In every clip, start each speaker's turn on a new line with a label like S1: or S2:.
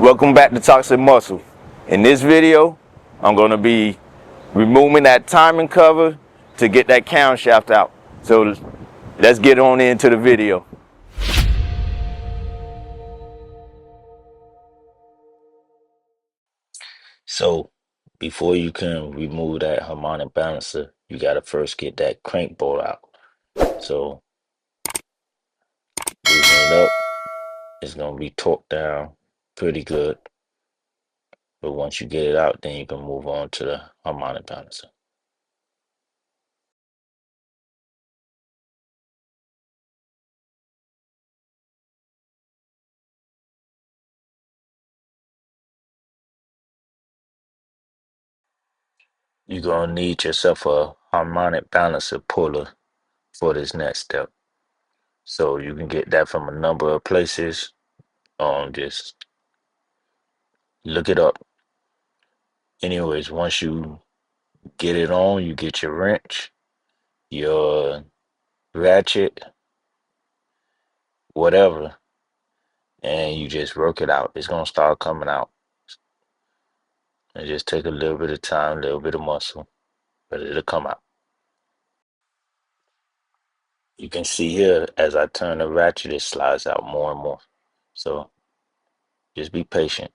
S1: Welcome back to Toxic Muscle. In this video, I'm going to be removing that timing cover to get that camshaft out. So let's get on into the video.
S2: So before you can remove that harmonic balancer, you gotta first get that crank bolt out. So loosen it up, it's gonna be torqued down pretty good. But once you get it out, then you can move on to the harmonic balancer. You're gonna need yourself a harmonic balancer puller for this next step. So you can get that from a number of places. Just look it up. Anyways, once you get it on, you get your wrench, your ratchet, whatever, and you just work it out. It's gonna start coming out. And just take a little bit of time, a little bit of muscle, but it'll come out. You can see here as I turn the ratchet, it slides out more and more. So just be patient.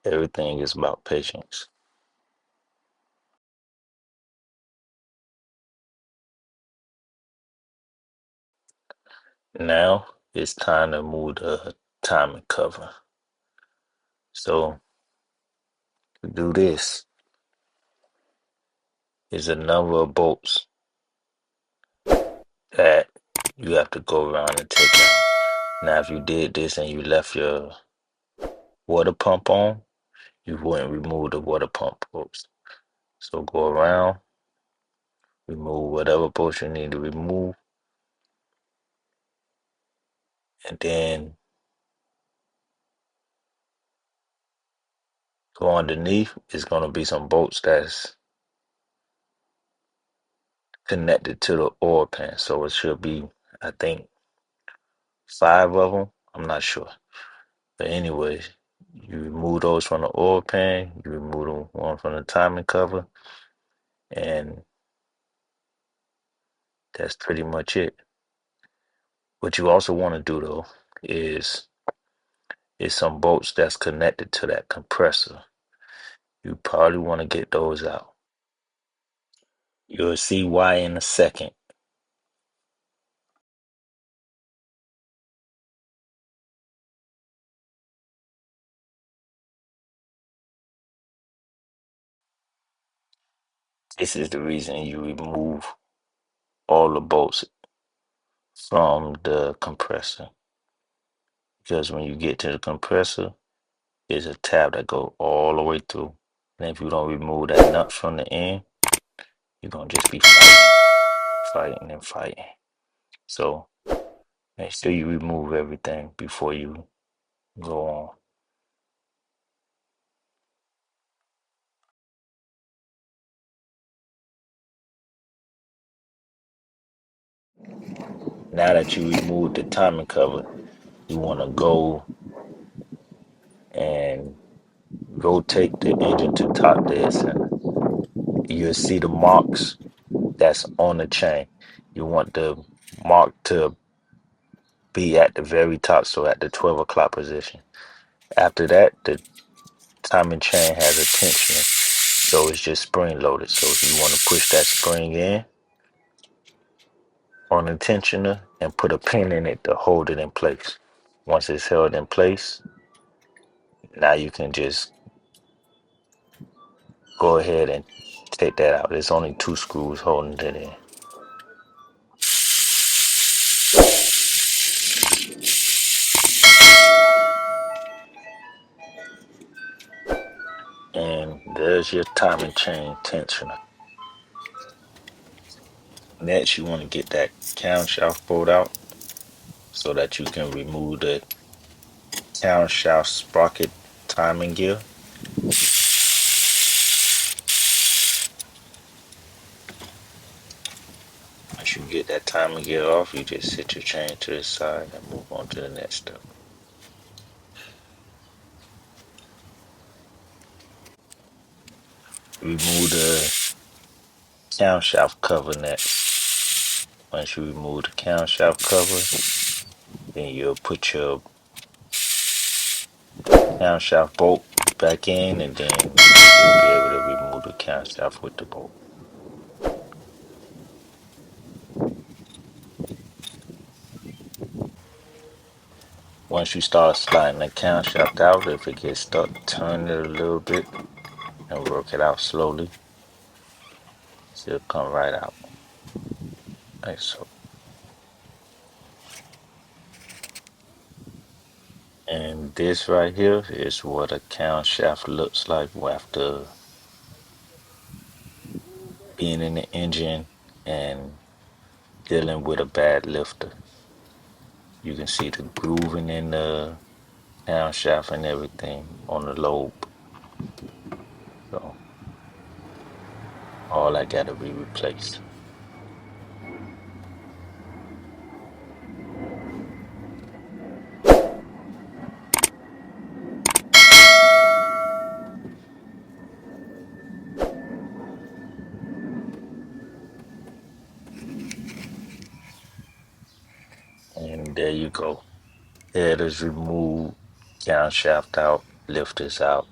S2: Everything is about patience. Now it's time to move the timing cover. So to do this is a number of bolts that you have to go around and take out. Now, if you did this and you left your water pump on, you wouldn't remove the water pump bolts. So go around, remove whatever bolts you need to remove, and then go underneath. It's going to be some bolts that's connected to the oil pan. So it should be, I think, 5 of them. I'm not sure. But anyways, you remove those from the oil pan, you remove the one from the timing cover, and that's pretty much it. What you also want to do though is some bolts that's connected to that compressor. You probably want to get those out. You'll see why in a second. This is the reason you remove all the bolts from the compressor. Because when you get to the compressor, there's a tab that goes all the way through. And if you don't remove that nut from the end, you're gonna just be fighting and fighting. So make sure you remove everything before you go on. Now that you remove the timing cover, you want to go and rotate the engine to top dead center. You'll see the marks that's on the chain. You want the mark to be at the very top, so at the 12 o'clock position. After that, the timing chain has a tensioner, so it's just spring loaded. So if you want to push that spring in on the tensioner and put a pin in it to hold it in place. Once it's held in place, now you can just go ahead and take that out. There's only 2 screws holding it in. And there's your timing chain tensioner. Next, you want to get that camshaft bolt out so that you can remove the camshaft sprocket timing gear. Once you get that timing gear off, you just set your chain to the side and move on to the next step. Remove the camshaft cover next. Once you remove the camshaft cover, then you'll put your camshaft bolt back in, and then you'll be able to remove the camshaft with the bolt. Once you start sliding the camshaft out, if it gets stuck, turn it a little bit and work it out slowly. It'll come right out. Like so. And this right here is what a camshaft looks like after being in the engine and dealing with a bad lifter. You can see the grooving in the camshaft and everything on the lobe. So all that gotta be replaced. And there you go. Head is removed, camshaft out, lifters out,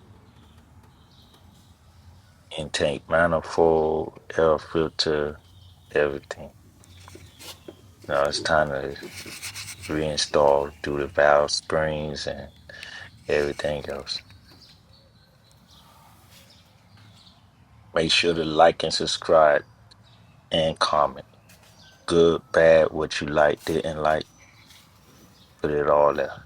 S2: intake manifold, air filter, everything. Now it's time to reinstall, do the valve springs and everything else. Make sure to like and subscribe and comment. Good, bad, what you like, didn't like, put it all there.